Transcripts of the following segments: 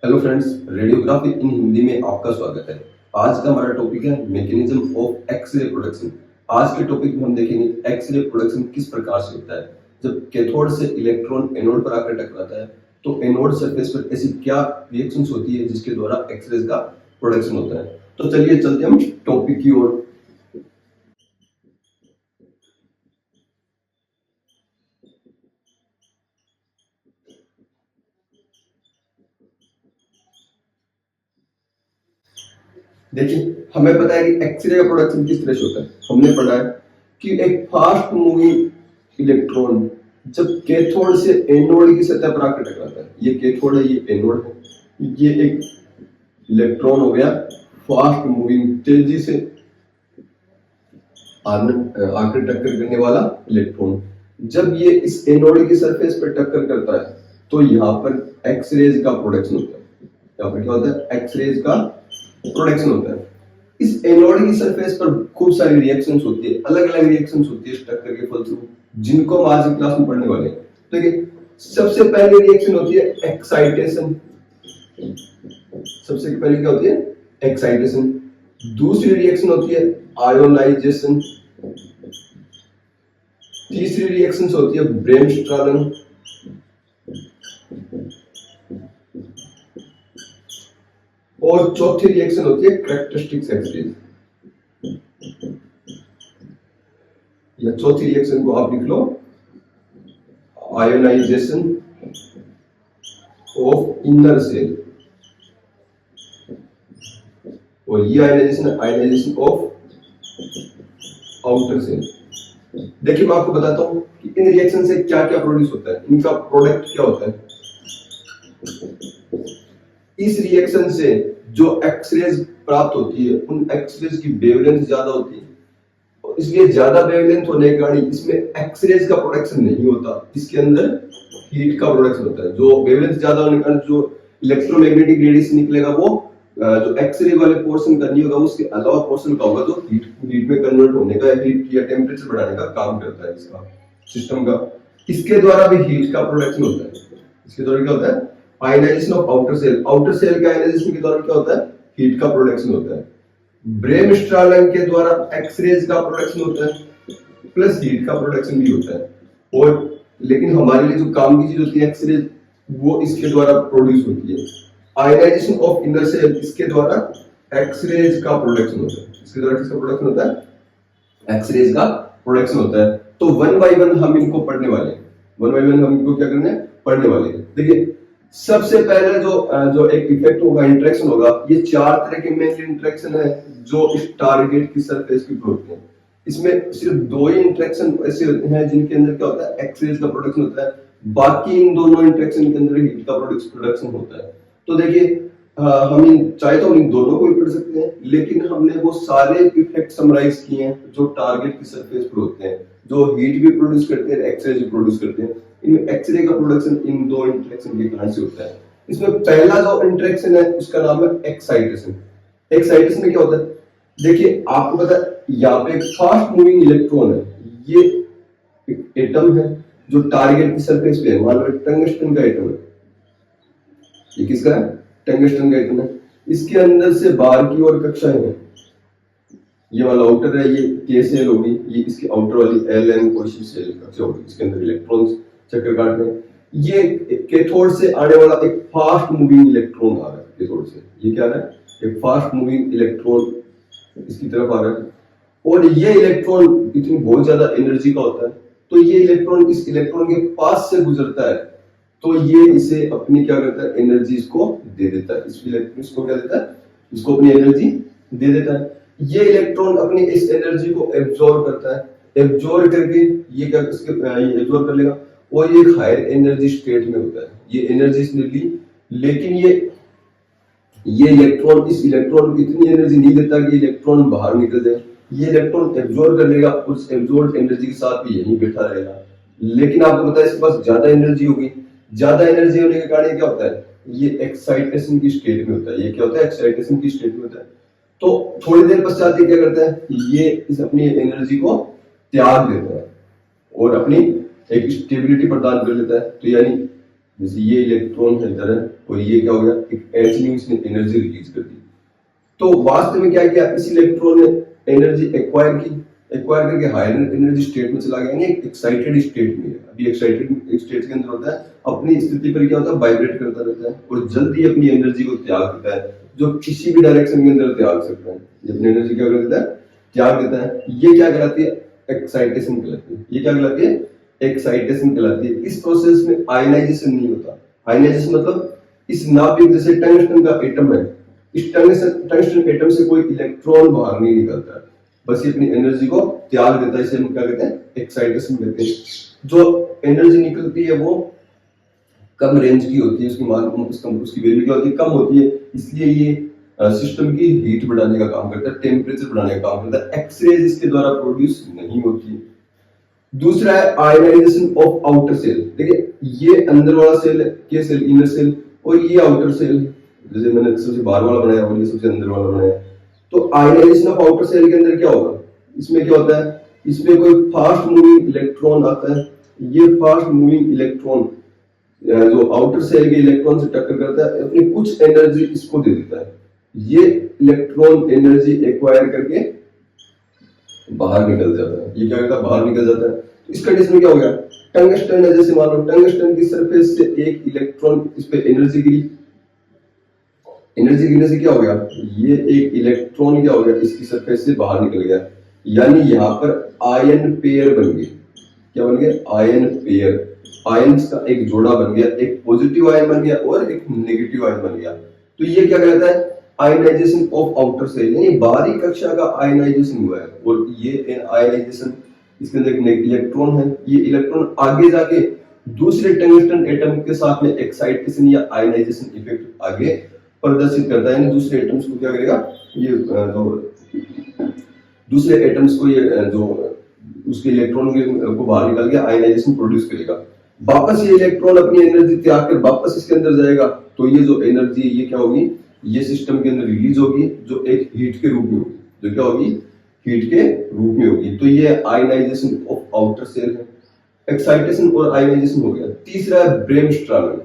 Hello friends, radiography इन हिंदी में आपका स्वागत है। आज का हमारा टॉपिक है मैकेनिज्म ऑफ एक्सरे प्रोडक्शन। आज के टॉपिक में हम देखेंगे एक्सरे प्रोडक्शन किस प्रकार से होता है। जब कैथोड से इलेक्ट्रॉन एनोड पर आकर टकराता है तो एनोड सरफेस पर ऐसी क्या रिएक्शंस होती है जिसके द्वारा एक्सरेज का प्रोडक्शन होता है। तो चलिए चलते हम टॉपिक की ओर। देखिए, हमें पता है कि एक्सरे का प्रोडक्शन किस तरह से होता है। हमने पढ़ा है कि एक फास्ट मूविंग इलेक्ट्रॉन जब कैथोड से एनोड की सतह पर आकर टकराता है, ये कैथोड है, ये एनोड है, ये एक इलेक्ट्रॉन हो गया फास्ट मूविंग, तेजी से आकर टक्कर करने वाला इलेक्ट्रॉन। जब ये इस एनोड की सरफेस पर टक्कर करता है तो यहाँ पर एक्सरेज का प्रोडक्शन होता है। यहाँ पर क्या होता है? एक्सरेज का प्रोडक्शन होता है। इस एनोड की सरफेस पर खूब सारी रिएक्शंस होती है, अलग अलग रिएक्शंस होती है इस टक्कर के फलस्वरूप, जिनको हम आज की क्लास में पढ़ने वाले हैं। तो देखिए, सबसे पहली रिएक्शन होती है एक्साइटेशन। सबसे पहले क्या होती है? एक्साइटेशन। दूसरी रिएक्शन होती है आयोनाइजेशन। तीसरी रिएक्शन होती है ब्रेनस्ट्रॉलन। और चौथी रिएक्शन होती है कैरेक्टरिस्टिक्स एक्सरेज। या चौथी रिएक्शन को आप लिख low ionization of inner cell, और ये आयोनाइजेशन ऑफ आउटर सेल। देखिए, मैं आपको बताता हूं कि इन रिएक्शन से क्या क्या प्रोड्यूस होता है, इनका प्रोडक्ट क्या होता है। इस रिएक्शन से जो एक्सरेज प्राप्त होती है उन एक्सरेज की वेवलेंथ ज्यादा होती है, और इसलिए ज्यादा वेवलेंथ होने के कारण इसमें एक्सरेज का प्रोडक्शन नहीं होता, इसके अंदर हीट का प्रोडक्शन होता है। जो वेवलेंथ ज्यादा होने के कारण जो इलेक्ट्रोमैग्नेटिक रेडिएशन निकलेगा वो जो एक्सरे वाले पोर्शन का नहीं होगा, उसके अलावा पोर्शन का होगा जो हीट में कन्वर्ट होने का, हीट या टेम्परेचर बढ़ाने का काम करता है इसका सिस्टम का। इसके द्वारा भी हीट का प्रोडक्शन होता है। इसके द्वारा क्या होता है? Ionisation of outer shell. Outer shell के आयनाइजेशन के दौरान क्या होता है? हीट का प्रोडक्शन होता है। ब्रेनस्ट्रॉलन के द्वारा एक्सरेज का प्रोडक्शन होता है प्लस हीट का प्रोडक्शन भी होता है। और लेकिन हमारे लिए जो काम की चीज होती है एक्सरेज, वो इसके द्वारा प्रोड्यूस होती है। आयनाइजेशन ऑफ इनर सेल, इसके द्वारा एक्सरेज का प्रोडक्शन होता है। इसके द्वारा किसका प्रोडक्शन होता है? एक्सरेज का प्रोडक्शन होता है। तो वन बाय वन हम इनको पढ़ने वाले हैं। वन बाय वन हम इनको क्या करने हैं? पढ़ने वाले हैं। देखिए, सबसे पहले जो एक इफेक्ट होगा, इंटरेक्शन होगा, ये चार तरह के मेन इंटरेक्शन है जो इस टारगेट की सरफेस की होते हैं। इसमें सिर्फ दो ही इंटरेक्शन ऐसे हैं जिनके अंदर क्या होता है? एक्सरेज का प्रोडक्शन होता है। बाकी इन दोनों इंटरेक्शन के अंदर हीट का प्रोडक्शन होता है। तो देखिए, हम चाहे तो इन दोनों को भी पढ़ सकते हैं, लेकिन हमने वो सारे इफेक्ट समराइज किए हैं जो टारगेट की सरफेस पर होते हैं, जो हीट भी प्रोड्यूस करते हैं, एक्सरे भी प्रोड्यूस करते हैं। इन एक्सरे का प्रोडक्शन इन दो इंटरेक्शन के कारण से होता है। इसमें पहला जो इंटरेक्शन है उसका नाम है एक्साइटेशन। एक्साइटेशन में क्या होता है? देखिए, आपको पता है यहाँ पे एक फास्ट मूविंग इलेक्ट्रॉन है, ये एटम है जो टारगेट की सरफेस पे है। मान लो टंगस्टन का एटम है, ये किसका है? टंगस्टन का एटम है। इसके अंदर से बाहर की ओर कक्षाएं हैं, ये वाला आउटर है, ये के सेल होगी, ये इसकी आउटर वाली एल एन कोशिश सेल कक्षा होगी, इसके अंदर इलेक्ट्रॉन्स चक्कर काट रहे हैं। ये कैथोड से आने वाला एक फास्ट मूविंग इलेक्ट्रॉन आ रहा है। कैथोड से ये क्या आ रहा है? एक फास्ट मूविंग इलेक्ट्रॉन इसकी तरफ आ रहा है, और ये इलेक्ट्रॉन इतनी बहुत ज्यादा एनर्जी का होता है, तो ये इलेक्ट्रॉन इस इलेक्ट्रॉन के पास से गुजरता है, तो ये इसे अपनी क्या करता है? एनर्जी इसको दे देता है। इस इलेक्ट्रॉन इसको क्या देता है? इसको अपनी एनर्जी दे देता है। ये इलेक्ट्रॉन अपनी इस एनर्जी को एब्जॉर्ब करता है, एब्जॉर्ब करके ये क्या ये एब्जॉर्ब कर लेगा, और ये एक हायर एनर्जी स्टेट में होता है। ये एनर्जी इसने ली, लेकिन ये इलेक्ट्रॉन इस इलेक्ट्रॉन को इतनी एनर्जी नहीं देता कि इलेक्ट्रॉन बाहर निकल जाए। ये इलेक्ट्रॉन एब्जॉर्ब कर लेगा, उस एब्जॉर्ब एनर्जी के साथ भी यहीं बैठा रहेगा। लेकिन आपको पता है इसके पास ज्यादा एनर्जी होगी। ज्यादा एनर्जी होने के कारण क्या होता है? ये एक्साइटेशन की स्टेट में होता है। ये क्या होता है? एक्साइटेशन की स्टेट में होता है। तो थोड़ी देर पश्चात ये क्या करता है? ये इस अपनी एनर्जी को त्याग देता है और अपनी एक स्टेबिलिटी प्रदान कर लेता है। तो यानी जैसे ये इलेक्ट्रॉन है इधर है, और ये क्या हो गया, एक h न्यू इसने एनर्जी रिलीज कर दी। तो वास्तव में क्या किया, इस इलेक्ट्रॉन ने एनर्जी एक्वायर की, एक्वायर करके हायर एनर्जी स्टेट में चला गया, यानी एक एक्साइटेड स्टेट में। अभी एक्साइटेड स्टेट के अंदर होता है, अपनी स्थिति पर क्या होता है, वाइब्रेट करता रहता है और जल्दी अपनी एनर्जी को त्याग देता है, जो किसी भी डायरेक्शन के अंदर त्याग सकता है। ये अपनी एनर्जी क्या कर देता है, त्याग देता है। ये क्या कहलाती है, एक्साइटेशन कहलाती है। ये क्या कहलाती है, एक्साइटेशन कहलाती है। इस प्रोसेस में आयनाइजेशन नहीं होता। आयनाइजेशन मतलब इस नाभिक, जैसे टंगस्टन का एटम है, इस टंगस्टन एटम से कोई इलेक्ट्रॉन बाहर नहीं निकलता है, बस ये अपनी एनर्जी को त्याग देता है। इसे हम क्या कहते हैं, एक्साइटेशन कहते हैं। जो एनर्जी निकलती है वो कम रेंज की होती है, उसकी वैल्यू क्या होती है, कम होती है, इसलिए ये सिस्टम की हीट बढ़ाने का काम करता है, टेम्परेचर बढ़ाने का काम करता है। एक्सरेज इसके द्वारा प्रोड्यूस नहीं होती है। दूसरा है आयनाइजेशन ऑफ आउटर सेल। देखिए ये अंदर वाला सेल के सेल, इनर सेल, और ये आउटर सेल, जैसे मैंने सबसे बाहर वाला बनाया और ये सबसे अंदर वाला बनाया। तो आयनाइजेशन ऑफ आउटर सेल के अंदर क्या होगा, इसमें क्या होता है, इसमें कोई फास्ट मूविंग इलेक्ट्रॉन आता है। ये फास्ट मूविंग इलेक्ट्रॉन जो आउटर सेल के इलेक्ट्रॉन से टक्कर करता है, अपनी कुछ एनर्जी इसको दे देता है। ये इलेक्ट्रॉन एनर्जी एक्वायर करके बाहर निकल जाता है। ये क्या करता है, बाहर निकल जाता है। तो इस कंडीशन में क्या हो गया, टंगस्टन है, जैसे मान लो टंगस्टन की सरफेस से एक इलेक्ट्रॉन, इस पे एनर्जी गिरी, एनर्जी गिरने से क्या हो गया, ये एक इलेक्ट्रॉन क्या हो गया, इसकी सरफेस से बाहर निकल गया, यानी यहाँ पर आयन पेयर बन गए। क्या बन गए, आयन पेयर। आयंस का एक जोड़ा बन गया, एक पॉजिटिव आयन बन गया और एक नेगेटिव आयन बन गया। तो ये क्या कहलाता है, आयनाइजेशन ऑफ आउटर सेल, यानी बाहरी कक्षा का आयनाइजेशन हुआ है। और ये आयनाइजेशन, इसके अंदर एक इलेक्ट्रॉन है, ये इलेक्ट्रॉन आगे जाके दूसरे टंगस्टन एटम के साथ में एक्साइटेशन या आयनाइजेशन इफेक्ट आगे प्रदर्शित करता है, यानी दूसरे एटम्स को क्या करेगा, ये जो दूसरे एटम्स को, ये जो उसके इलेक्ट्रॉन को बाहर निकाल के आयनाइजेशन प्रोड्यूस करेगा। वापस ये इलेक्ट्रॉन अपनी एनर्जी त्याग कर वापस इसके अंदर जाएगा, तो ये जो एनर्जी ये क्या होगी, ये सिस्टम के अंदर रिलीज होगी, जो एक हीट के रूप में होगी। जो क्या होगी, हीट के रूप में होगी। तो ये आयनाइजेशन ऑफ आउटर सेल है। एक्साइटेशन और आयनाइजेशन हो गया। तीसरा है ब्रेमस्ट्रालन,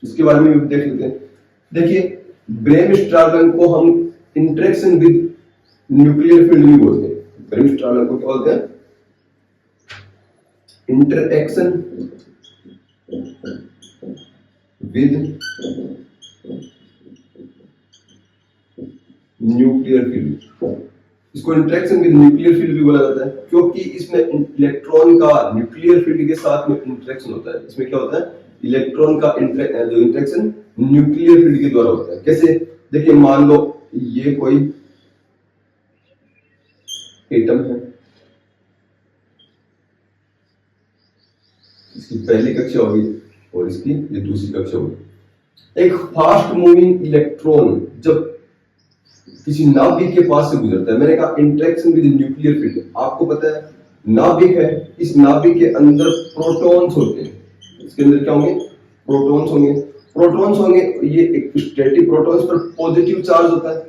इसके बारे में भी देख लेते हैं। देखिए ब्रेमस्ट्रालन को हम इंटरेक्शन विद न्यूक्लियर फील्ड भी बोलते हैं। ब्रेमस्ट्रालन को क्या बोलते हैं, इंटरेक्शन विद न्यूक्लियर फील्ड। इसको इंटरेक्शन विद न्यूक्लियर फील्ड भी बोला जाता है, क्योंकि इसमें इलेक्ट्रॉन का न्यूक्लियर फील्ड के साथ में इंटरेक्शन होता है। इसमें क्या होता है, इलेक्ट्रॉन का जो इंटरेक्शन न्यूक्लियर फील्ड के द्वारा होता है। कैसे, देखिए मान लो ये कोई एटम है, इसकी पहली कक्षा होगी और इसकी ये दूसरी कक्षा होगी। एक फास्ट मूविंग इलेक्ट्रॉन जब किसी नाभिक के पास से गुजरता है, मैंने कहा इंटरेक्शन विद न्यूक्लियर फील्ड, आपको पता है नाभिक है, इस नाभिक के अंदर प्रोटॉन्स होते हैं। इसके अंदर क्या होंगे, प्रोटॉन्स होंगे। प्रोटॉन्स होंगे, ये एक स्टैटिक प्रोटॉन्स पर पॉजिटिव चार्ज होता है,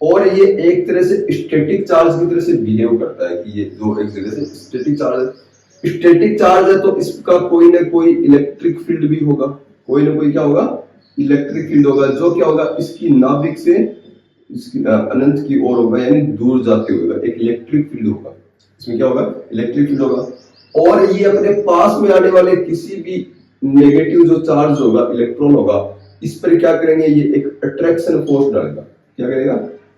और ये एक तरह से स्टैटिक चार्ज की तरह से बिहेव करता है कि ये जो एक जगह से स्टैटिक चार्ज है, स्टैटिक चार्ज है, तो इसका कोई ना कोई इलेक्ट्रिक फील्ड भी होगा, कोई ना कोई क्या होगा, इलेक्ट्रिक फील्ड होगा, जो क्या होगा, इसकी नाभिक से इसकी अनंत की ओर होगा, यानी दूर जाते हुए एक इलेक्ट्रिक फील्ड होगा। इसमें क्या होगा, इलेक्ट्रिक फील्ड होगा। और ये अपने पास में आने वाले किसी भी नेगेटिव जो चार्ज होगा, इलेक्ट्रॉन होगा, इस पर क्या करेंगे, ये एक अट्रैक्शन फोर्स डालेगा। क्या करेगा,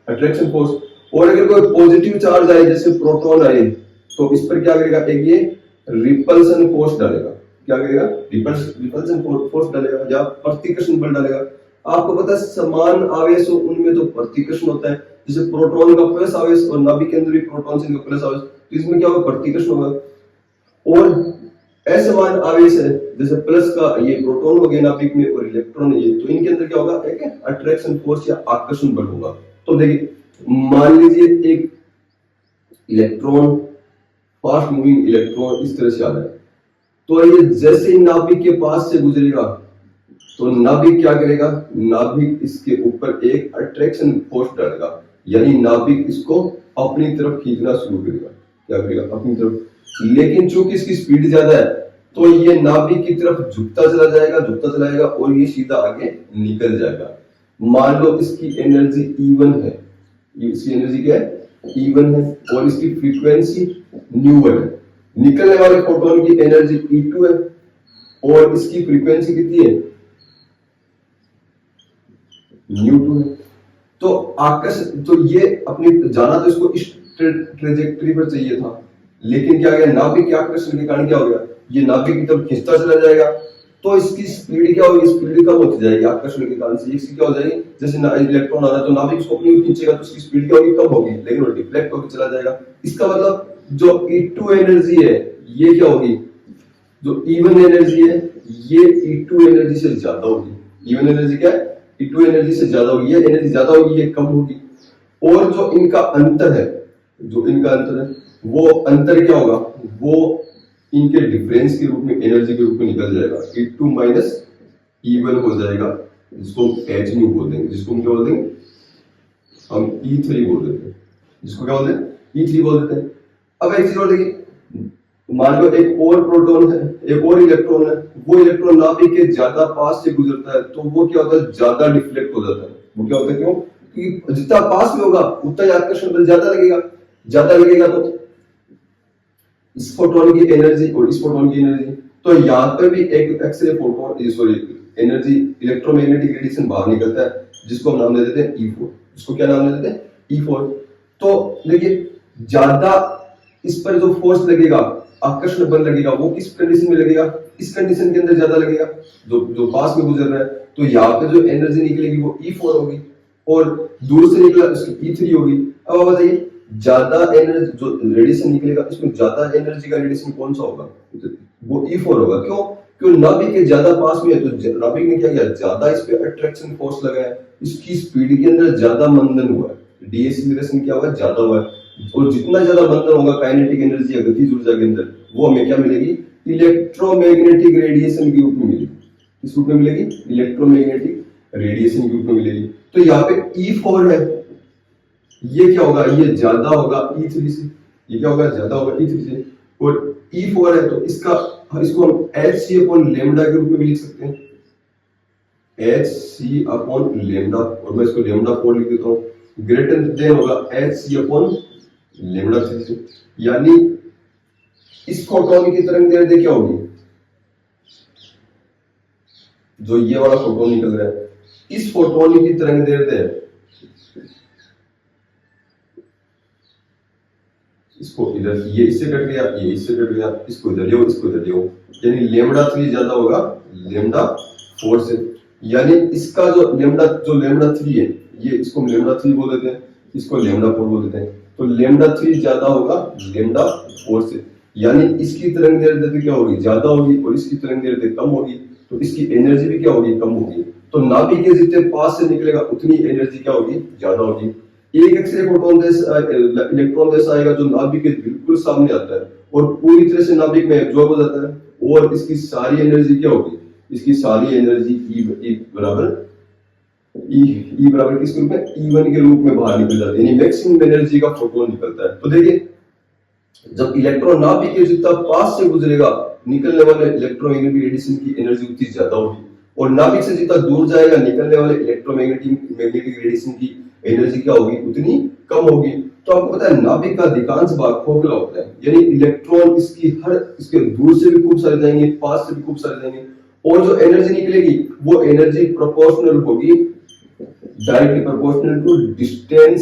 अट्रैक्शन फोर्स। और अगर कोई पॉजिटिव चार्ज आए, जैसे प्रोटॉन आए, तो इस पर क्या करेगा, एक ये रिपल्सन फोर्स डालेगा। क्या करेगा, रिपल्सन फोर्स डालेगा या प्रतिकर्षण बल डालेगा। आपको पता है समान आवेश हो उनमें तो प्रतिकर्षण होता है, जैसे प्रोटॉन का प्लस आवेश और नाभिक के अंदर भी प्रोटॉन से प्लस आवेश, तो इसमें क्या होगा, प्रतिकर्षण होगा। और असमान आवेश है, जैसे प्लस का ये प्रोटॉन हो गया नाभिक में और इलेक्ट्रॉन है ये, तो इनके अंदर क्या होगा, एक अट्रैक्शन फोर्स या आकर्षण बल होगा। तो देखिए मान लीजिए एक इलेक्ट्रॉन, फास्ट मूविंग इलेक्ट्रॉन इस तरह से आ रहा है, तो ये जैसे ही नाभिक के पास से गुजरेगा, तो नाभिक क्या करेगा, नाभिक इसके ऊपर एक अट्रैक्शन फोर्स डालेगा, यानी नाभिक इसको अपनी तरफ खींचना शुरू करेगा। क्या करेगा, अपनी तरफ। लेकिन चूंकि इसकी स्पीड ज्यादा है, तो ये नाभिक की तरफ झुकता चला जाएगा और ये सीधा आगे निकल जाएगा। मान लो इसकी एनर्जी E1 है, इसकी एनर्जी क्या है, E1 है, और इसकी फ्रीक्वेंसी ν1 है। निकलने वाले फोटोन की एनर्जी E2 है और इसकी फ्रीक्वेंसी कितनी है, ν2 है। तो आकर्षण, तो ये अपनी जाना तो इसको इस ट्रेजेक्टरी पर चाहिए था, लेकिन क्या गया, नाभिक के आकर्षण के कारण क्या हो गया, ये नाभिक की तरफ खींचता चला जाएगा, तो इसकी स्पीड क्या होगी, स्पीड कम होती जाएगी आकर्षण के कारण से। इसकी क्या हो जाएगी, जैसे इलेक्ट्रॉन आ रहा है तो नाभिक इसको अपनी ओर खींचेगा तो उसकी स्पीड क्या होगी, कम होगी, लेकिन वो डिफ्लेक्ट होकर चला जाएगा। इसका मतलब जो E2 एनर्जी है ये क्या होगी, जो E1 एनर्जी है ये E2 एनर्जी से ज्यादा होगी। E1 एनर्जी क्या है, E2 एनर्जी से ज्यादा होगी, ये एनर्जी ज्यादा होगी, ये कम होगी। और जो इनका अंतर है, वो अंतर क्या होगा, वो इनके डिफरेंस के रूप में, एनर्जी के रूप में निकल जाएगा। E2 माइनस E1 हो जाएगा, जिसको हम H न्यू बोल देंगे, जिसको हम क्या बोल देंगे, हम E3 बोल देते हैं, जिसको क्या बोलते हैं, E3 बोल देते हैं। अब एक चीज और देखिए, मान लो एक और प्रोटॉन है, एक और इलेक्ट्रॉन है, वो इलेक्ट्रॉन नाभिक के ज्यादा पास से गुजरता है, तो वो क्या होता है, ज्यादा डिफ्लेक्ट हो जाता है। वो क्या होता है, क्यों, क्योंकि जितना पास में होगा उतना ही आकर्षण बल ज्यादा लगेगा। तो इस फोटोन की एनर्जी और इस फोटोन की एनर्जी, तो यहाँ पर भी एक x ray photon, sorry energy, electromagnetic radiation बाहर निकलता है, जिसको हम नाम दे देते हैं E4। इसको क्या नाम दे देते हैं, E4। तो देखिए, ज्यादा इस पर जो फोर्स लगेगा, आकर्षण बल लगेगा, वो किस कंडीशन में लगेगा, इस कंडीशन के अंदर ज्यादा लगेगा, जो पास में गुजर रहा है। तो यहाँ पे जो एनर्जी निकलेगी वो E4 होगी, और दूर से निकला उसकी E3 होगी। अब आप बताइए, ज्यादा एनर्जी जो रेडिएशन निकलेगा, इसमें ज्यादा एनर्जी का रेडिएशन कौन सा होगा, वो E4 होगा। क्यों नाभिक के ज्यादा पास में है, तो नाभिक ने क्या किया, ज्यादा इस पे अट्रैक्शन फोर्स लगाया, इसकी स्पीड के अंदर ज्यादा मंदन हुआ है, डीएक्सीलरेशन क्या हुआ, ज्यादा हुआ है। और जितना ज्यादा मंदन होगा काइनेटिक एनर्जी या गतिज ऊर्जा के अंदर, वो हमें क्या मिलेगी, इलेक्ट्रोमैग्नेटिक रेडिएशन के रूप में मिलेगी। किस रूप में मिलेगी, इलेक्ट्रोमैग्नेटिक रेडिएशन के रूप में मिलेगी। तो यहाँ पे E4 है, ये क्या होगा, ये ज्यादा होगा E3 से, ये क्या होगा, ज्यादा होगा E3 से। और E4 है तो इसको हम Hc अपॉन लैम्डा के रूप में भी लिख सकते हैं, Hc अपॉन लैम्डा, और मैं इसको लैम्डा 4 लिख देता हूँ, ग्रेटर देन होगा Hc अपॉन लैम्डा 3 से। यानी इस फोटोन की तरंग दैर्ध्य क्या होगी, जो ये वाला फोटोन निकल रहा है, इस फोटोन की तरंग दैर्ध्य, इसको इधर, ये इससे कट गया, ये इससे कट गया, इसको इधर ले, इसको इधर ले, यानी लैम्डा 3 ज्यादा होगा लैम्डा 4 से। यानी इसका जो लैम्डा 3 है, ये इसको लैम्डा 3 बोल देते हैं, इसको लैम्डा 4 बोल देते हैं। तो लैम्डा 3 ज्यादा होगा लैम्डा 4 से, यानी इसकी तरंग दैर्ध्य क्या होगी, ज्यादा होगी, और इसकी तरंग दैर्ध्य कम होगी, तो इसकी एनर्जी भी क्या होगी, कम होगी। तो नाभिक के जितने पास से निकलेगा उतनी एनर्जी क्या होगी, ज्यादा होगी। एक एक्सरे फोटोन इलेक्ट्रॉन जैसा आएगा जो नाभिक के बिल्कुल सामने आता है और पूरी तरह से नाभिक में एब्जॉर्ब हो जाता है, और इसकी सारी एनर्जी क्या होगी, इसकी सारी एनर्जी E बराबर किस रूप में, E1 के रूप में बाहर निकल जाती है, यानी मैक्सिमम एनर्जी का फोटोन निकलता है। तो देखिए, जब इलेक्ट्रॉन नाभिक के जितना पास से गुजरेगा, निकलने वाले इलेक्ट्रोमैग्नेटिक रेडिएशन की एनर्जी उतनी ज्यादा होगी, और नाभिक से जितना दूर जाएगा, निकलने वाले इलेक्ट्रोमैग्नेटिक रेडिएशन की एनर्जी क्या होगी, उतनी कम होगी। तो आपको पता है नाभिक का अधिकांश भाग खोखला होता है, यानी इलेक्ट्रॉन इसके दूर से भी खूब सारे जाएंगे, पास से भी खूब सारे जाएंगे, और जो एनर्जी निकलेगी वो एनर्जी प्रोपोर्शनल होगी, directly proportional to distance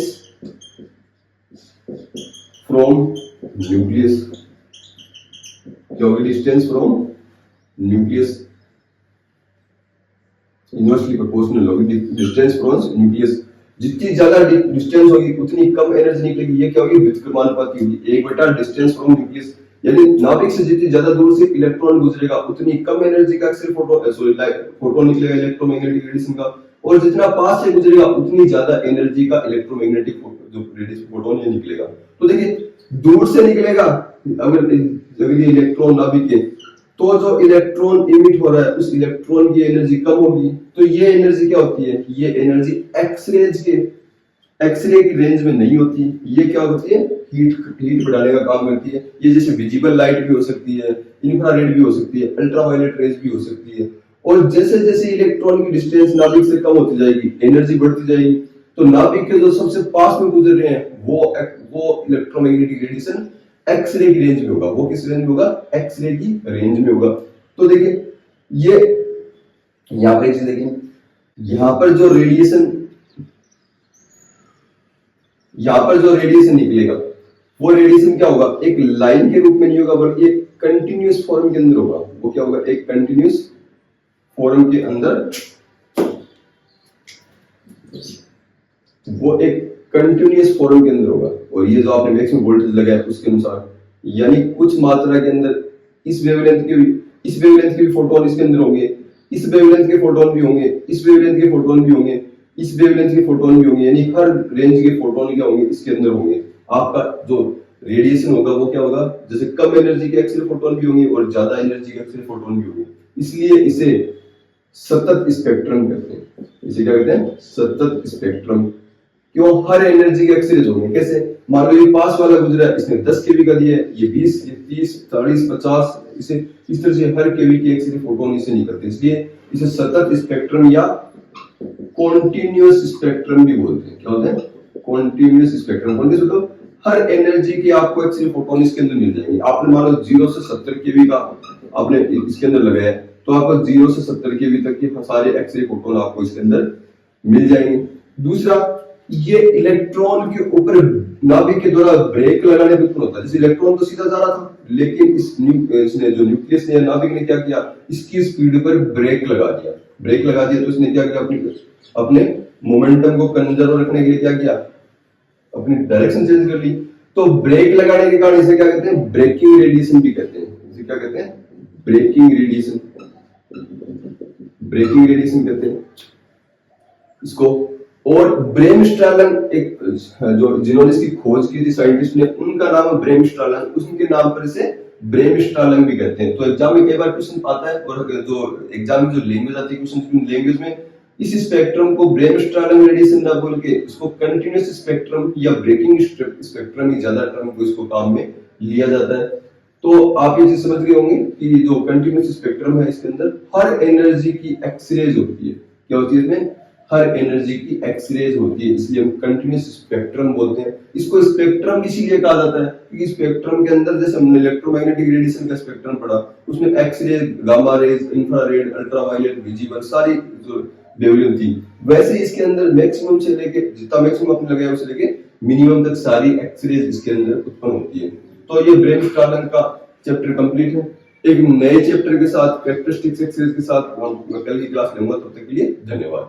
from nucleus. क्या होगी, distance from nucleus, inversely proportional होगी डिस्टेंस फ्रॉम न्यूक्लियस। जितनी ज्यादा डिस्टेंस होगी उतनी कम एनर्जी निकलेगी, ये क्या होगी, व्युत्क्रमानुपाती होगी, 1 डिस्टेंस फ्रॉम न्यूक्लियस। यानी नाभिक से जितनी ज्यादा दूर से इलेक्ट्रॉन गुजरेगा उतनी कम एनर्जी का फोटोन निकलेगा इलेक्ट्रोमैग्नेटिक रेडिएशन का, और जितना पास से गुजरेगा उतनी ज्यादा एनर्जी का इलेक्ट्रोमैग्नेटिक जो फोटोन ये निकलेगा। तो देखिए, दूर से निकलेगा अगर ये इलेक्ट्रॉन नाभिक के, तो जो इलेक्ट्रॉन इमिट हो रहा है उस इलेक्ट्रॉन की एनर्जी कम होगी। तो ये एनर्जी क्या होती है, ये एनर्जी एक्सरे की रेंज में नहीं होती, ये क्या होती है, हीट बढ़ाने का काम करती है। ये जैसे विजिबल लाइट भी हो सकती है, इंफ्रारेड भी हो सकती है, अल्ट्रावायलेट रेज भी हो सकती है। और जैसे जैसे इलेक्ट्रॉन की डिस्टेंस नाभिक से कम होती जाएगी, एनर्जी बढ़ती जाएगी, तो नाभिक के जो सबसे पास में गुजर रहे हैं वो इलेक्ट्रोमैग्नेटिक रेडिएशन एक्सरे की रेंज में होगा। वो किस रेंज में होगा? एक्सरे की रेंज में होगा। तो देखिए ये यहां पर देखिए, यहां पर जो रेडिएशन निकलेगा वो रेडिएशन क्या होगा? एक लाइन के रूप में नहीं होगा, बल्कि एक कंटिन्यूअस फॉर्म के अंदर होगा। वो क्या होगा? एक कंटिन्यूअस फॉर्म के अंदर, वो एक कंटिन्यूअस फॉर्म के अंदर होगा। और ये जो आपने मैक्सिमम वोल्टेज लगाया उसके अनुसार, यानी कुछ मात्रा के अंदर इस वेवलेंथ के भी फोटोन इसके अंदर होंगे, इस वेवलेंथ के फोटोन भी होंगे, इस वेवलेंथ के फोटोन भी होंगे, इस वेवलेंथ के फोटोन भी होंगे, यानी हर रेंज के फोटोन क्या होंगे? इसके अंदर होंगे। आपका जो रेडिएशन होगा वो क्या होगा? जैसे कम एनर्जी के एक्स-रे फोटोन भी होंगे और ज्यादा एनर्जी के एक्स-रे फोटोन भी होंगे। इसलिए इसे सतत स्पेक्ट्रम कहते हैं। इसे क्या कहते हैं? सतत स्पेक्ट्रम। क्यों? हर एनर्जी के एक्सरेज होंगे। कैसे? मान लो ये पास वाला गुजरा है, इसने 10 केवी का दिया है, ये 20, ये 30, 40, 50, इसे इस तरह से हर केवी के एक्सरे फोटोन इसे निकलते हैं। इसलिए इसे सतत स्पेक्ट्रम या कॉन्टिन्यूअस स्पेक्ट्रम भी बोलते हैं। क्या होता है? Continuous spectrum. मतलब हर एनर्जी के आपको एक्सरे फोटोन इसके अंदर मिल जाएंगे। आपने मान लो 0 से 70 केवी का आपने इसके अंदर लगाया, तो आपको 0 से 70 केवी तक के सारे एक्सरे फोटोन आपको इसके अंदर मिल जाएंगे। दूसरा, ये इलेक्ट्रॉन के ऊपर नाभिक के द्वारा ब्रेक लगाने पे उत्पन्न होता है। जैसे इलेक्ट्रॉन तो सीधा जा रहा था, लेकिन इसने जो न्यूक्लियस ने, नाभिक ने क्या किया? इसकी स्पीड पर ब्रेक लगा दिया। तो इसने क्या किया? अपने मोमेंटम को कंजर्व रखने के लिए क्या किया? अपनी डायरेक्शन चेंज कर ली। तो ब्रेक लगाने के कारण इसे क्या कहते हैं? ब्रेकिंग रेडिएशन भी कहते हैं। इसे क्या कहते हैं? ब्रेकिंग रेडिएशन कहते हैं इसको। और ब्रेमस्टालन, एक जो जिन्होंने इसकी खोज की थी साइंटिस्ट ने, उनका नाम है ब्रेमस्टालन। उनके नाम पर इसे ब्रेमस्टालन भी कहते हैं। तो एग्जाम में कई बार क्वेश्चन आता है, और जो एग्जाम में जो लैंग्वेज आती है क्वेश्चन लैंग्वेज में, इस स्पेक्ट्रम को ब्रेमस्टालन रेडिएशन ना बोल के इसको कंटिन्यूअस स्पेक्ट्रम या ब्रेकिंग स्पेक्ट्रम ही ज्यादा टर्म को इसको काम में लिया जाता है। तो आप ये चीज समझ गए होंगे कि जो कंटिन्यूअस स्पेक्ट्रम है, इसके अंदर हर एनर्जी की एक्सरेज होती है। क्या होती है इसमें? हर एनर्जी की एक्सरेज होती है, इसलिए हम कंटिन्यूअस स्पेक्ट्रम बोलते हैं। इसको स्पेक्ट्रम इसीलिए कहा जाता है क्योंकि स्पेक्ट्रम के अंदर, जैसे हमने इलेक्ट्रोमैग्नेटिक रेडिएशन का स्पेक्ट्रम पढ़ा, उसमें x ray, gamma rays, infrared, ultraviolet, visible सारी जो वेवलेंथ थी, वैसे इसके अंदर मैक्सिमम से लेके, जितना मैक्सिमम आपने लगाया उससे लेके मिनिमम तक सारी एक्सरेज इसके अंदर उत्पन्न होती है। तो ये ब्रेमस्टालन का चैप्टर कंप्लीट है। एक नए चैप्टर के साथ, कैरेक्टरिस्टिक्स एक्सरेज के साथ मैं कल की क्लास लूंगा। तब तक के लिए धन्यवाद।